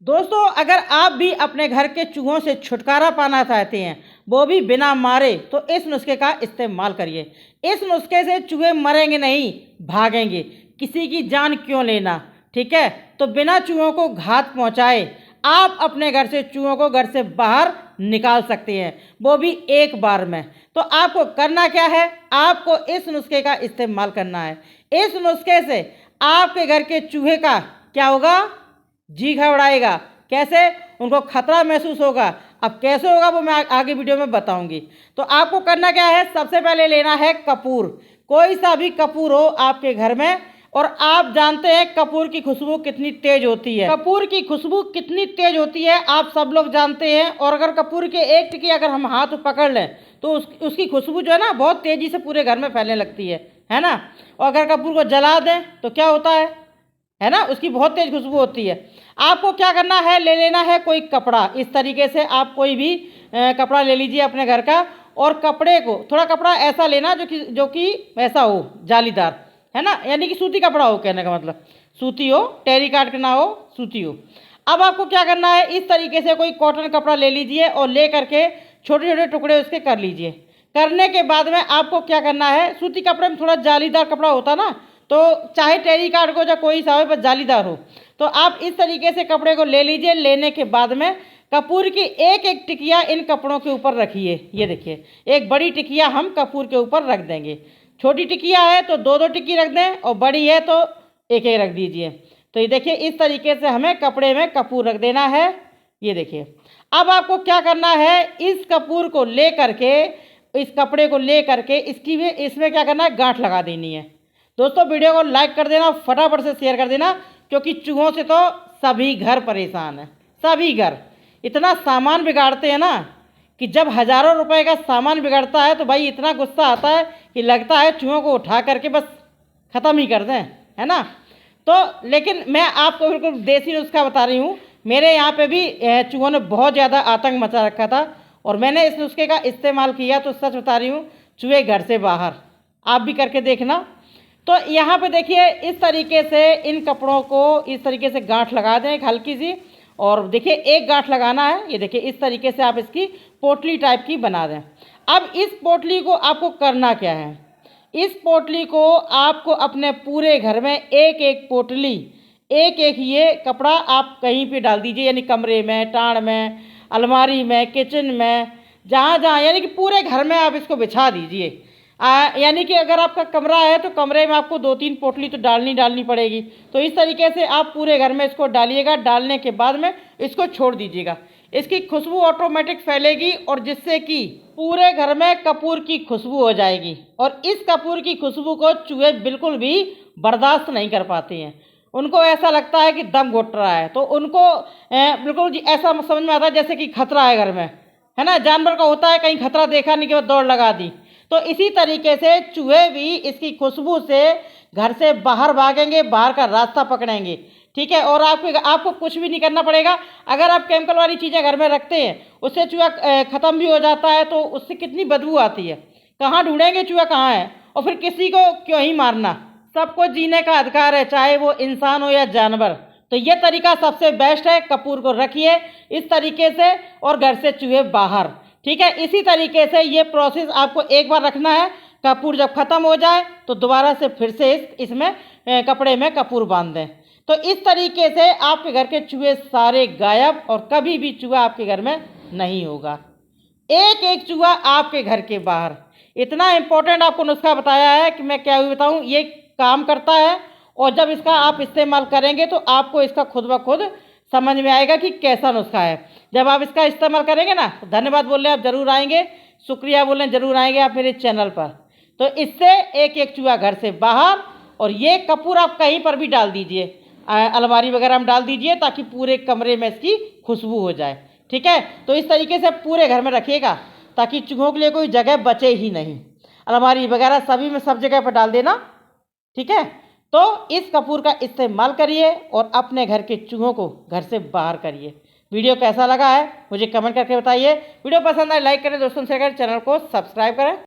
दोस्तों, अगर आप भी अपने घर के चूहों से छुटकारा पाना चाहते हैं, वो भी बिना मारे, तो इस नुस्खे का इस्तेमाल करिए। इस नुस्खे से चूहे मरेंगे नहीं, भागेंगे। किसी की जान क्यों लेना, ठीक है। तो बिना चूहों को घात पहुंचाए आप अपने घर से चूहों को घर से बाहर निकाल सकते हैं, वो भी एक बार में। तो आपको करना क्या है, आपको इस नुस्खे का इस्तेमाल करना है। इस नुस्खे से आपके घर के चूहे का क्या होगा, जी घबराएगा। कैसे, उनको खतरा महसूस होगा। अब कैसे होगा वो मैं आगे वीडियो में बताऊंगी। तो आपको करना क्या है, सबसे पहले लेना है कपूर। कोई सा भी कपूर हो आपके घर में। और आप जानते हैं कपूर की खुशबू कितनी तेज होती है। कपूर की खुशबू कितनी तेज होती है आप सब लोग जानते हैं। और अगर कपूर के एक टिकी अगर हम हाथ पकड़ लें तो उसकी खुशबू जो है ना बहुत तेजी से पूरे घर में फैलने लगती है ना। और अगर कपूर को जला दें तो क्या होता है ना, उसकी बहुत तेज खुशबू होती है। आपको क्या करना है, ले लेना है कोई कपड़ा। इस तरीके से आप कोई भी कपड़ा ले लीजिए अपने घर का। और कपड़े को थोड़ा कपड़ा ऐसा लेना जो कि ऐसा हो, जालीदार, है ना, यानी कि सूती कपड़ा हो, कहने का मतलब सूती हो, टेरी काट के ना हो, सूती हो। अब आपको क्या करना है, इस तरीके से कोई कॉटन कपड़ा ले लीजिए और ले करके छोटे छोटे टुकड़े उसके कर लीजिए। करने के बाद में आपको क्या करना है, सूती कपड़े में थोड़ा जालीदार कपड़ा होता ना, तो चाहे टेरी काट को या कोई सा हो बस जालीदार हो। तो आप इस तरीके से कपड़े को ले लीजिए। लेने के बाद में कपूर की एक एक टिकिया इन कपड़ों के ऊपर रखिए। ये देखिए, एक बड़ी टिकिया हम कपूर के ऊपर रख देंगे। छोटी टिकिया है तो दो दो टिक्की रख दें, और बड़ी है तो एक एक रख दीजिए। तो ये देखिए, इस तरीके से हमें कपड़े में कपूर रख देना है। ये देखिए, अब आपको क्या करना है, इस कपूर को ले करके, इस कपड़े को ले करके इसमें क्या करना है, गांठ लगा देनी है। दोस्तों, वीडियो को लाइक कर देना, फटाफट से शेयर कर देना, क्योंकि चूहों से तो सभी घर परेशान हैं। सभी घर इतना सामान बिगाड़ते हैं ना, कि जब हज़ारों रुपए का सामान बिगड़ता है तो भाई इतना गुस्सा आता है कि लगता है चूहों को उठा करके बस ख़त्म ही कर दें, है ना। तो लेकिन मैं आपको बिल्कुल देसी नुस्खा बता रही हूँ। मेरे यहाँ पे भी चूहों ने बहुत ज़्यादा आतंक मचा रखा था, और मैंने इस नुस्खे का इस्तेमाल किया। तो सच बता रही हूँ, चूहे घर से बाहर। आप भी करके देखना। तो यहाँ पे देखिए, इस तरीके से इन कपड़ों को इस तरीके से गांठ लगा दें एक हल्की सी। और देखिए, एक गांठ लगाना है। ये देखिए, इस तरीके से आप इसकी पोटली टाइप की बना दें। अब इस पोटली को आपको करना क्या है, इस पोटली को आपको अपने पूरे घर में एक एक पोटली, एक एक ये कपड़ा आप कहीं पे डाल दीजिए, यानी कमरे में, टाण में, अलमारी में, किचन में, जहाँ जहाँ, यानी कि पूरे घर में आप इसको बिछा दीजिए। यानी कि अगर आपका कमरा है तो कमरे में आपको दो तीन पोटली तो डालनी पड़ेगी। तो इस तरीके से आप पूरे घर में इसको डालिएगा। डालने के बाद में इसको छोड़ दीजिएगा। इसकी खुशबू ऑटोमेटिक फैलेगी, और जिससे कि पूरे घर में कपूर की खुशबू हो जाएगी। और इस कपूर की खुशबू को चूहे बिल्कुल भी बर्दाश्त नहीं कर पाते हैं। उनको ऐसा लगता है कि दम घुट रहा है। तो उनको बिल्कुल ऐसा समझ में आता है जैसे कि खतरा है घर में, है ना। जानवर का होता है, कहीं खतरा देखा नहीं कि वो दौड़ लगा दी। तो इसी तरीके से चूहे भी इसकी खुशबू से घर से बाहर भागेंगे, बाहर का रास्ता पकड़ेंगे, ठीक है। और आपको कुछ भी नहीं करना पड़ेगा। अगर आप केमिकल वाली चीज़ें घर में रखते हैं, उससे चूहा ख़त्म भी हो जाता है, तो उससे कितनी बदबू आती है। कहाँ ढूंढेंगे चूहा कहाँ है, और फिर किसी को क्यों ही मारना। सबको जीने का अधिकार है, चाहे वो इंसान हो या जानवर। तो ये तरीका सबसे बेस्ट है। कपूर को रखिए इस तरीके से, और घर से चूहे बाहर, ठीक है। इसी तरीके से ये प्रोसेस आपको एक बार रखना है। कपूर जब ख़त्म हो जाए तो दोबारा से फिर से इसमें कपड़े में कपूर बांध दें। तो इस तरीके से आपके घर के चूहे सारे गायब, और कभी भी चूहा आपके घर में नहीं होगा। एक एक चूहा आपके घर के बाहर। इतना इम्पोर्टेंट आपको नुस्खा बताया है कि मैं क्या ही बताऊँ। ये काम करता है, और जब इसका आप इस्तेमाल करेंगे तो आपको इसका खुद ब खुद समझ में आएगा कि कैसा नुस्खा है। जब आप इसका इस्तेमाल करेंगे ना, तो धन्यवाद बोल रहे हैं आप ज़रूर आएंगे, शुक्रिया बोल रहे हैं ज़रूर आएंगे आप मेरे चैनल पर। तो इससे एक एक चूहा घर से बाहर। और ये कपूर आप कहीं पर भी डाल दीजिए, अलमारी वगैरह में डाल दीजिए, ताकि पूरे कमरे में इसकी खुशबू हो जाए, ठीक है। तो इस तरीके से पूरे घर में रखिएगा, ताकि चूहों के लिए कोई जगह बचे ही नहीं। अलमारी वगैरह सभी में सब जगह पर डाल देना, ठीक है। तो इस कपूर का इस्तेमाल करिए और अपने घर के चूहों को घर से बाहर करिए। वीडियो कैसा लगा है मुझे कमेंट करके बताइए। वीडियो पसंद आए लाइक करें, दोस्तों से शेयर करें, चैनल को सब्सक्राइब करें।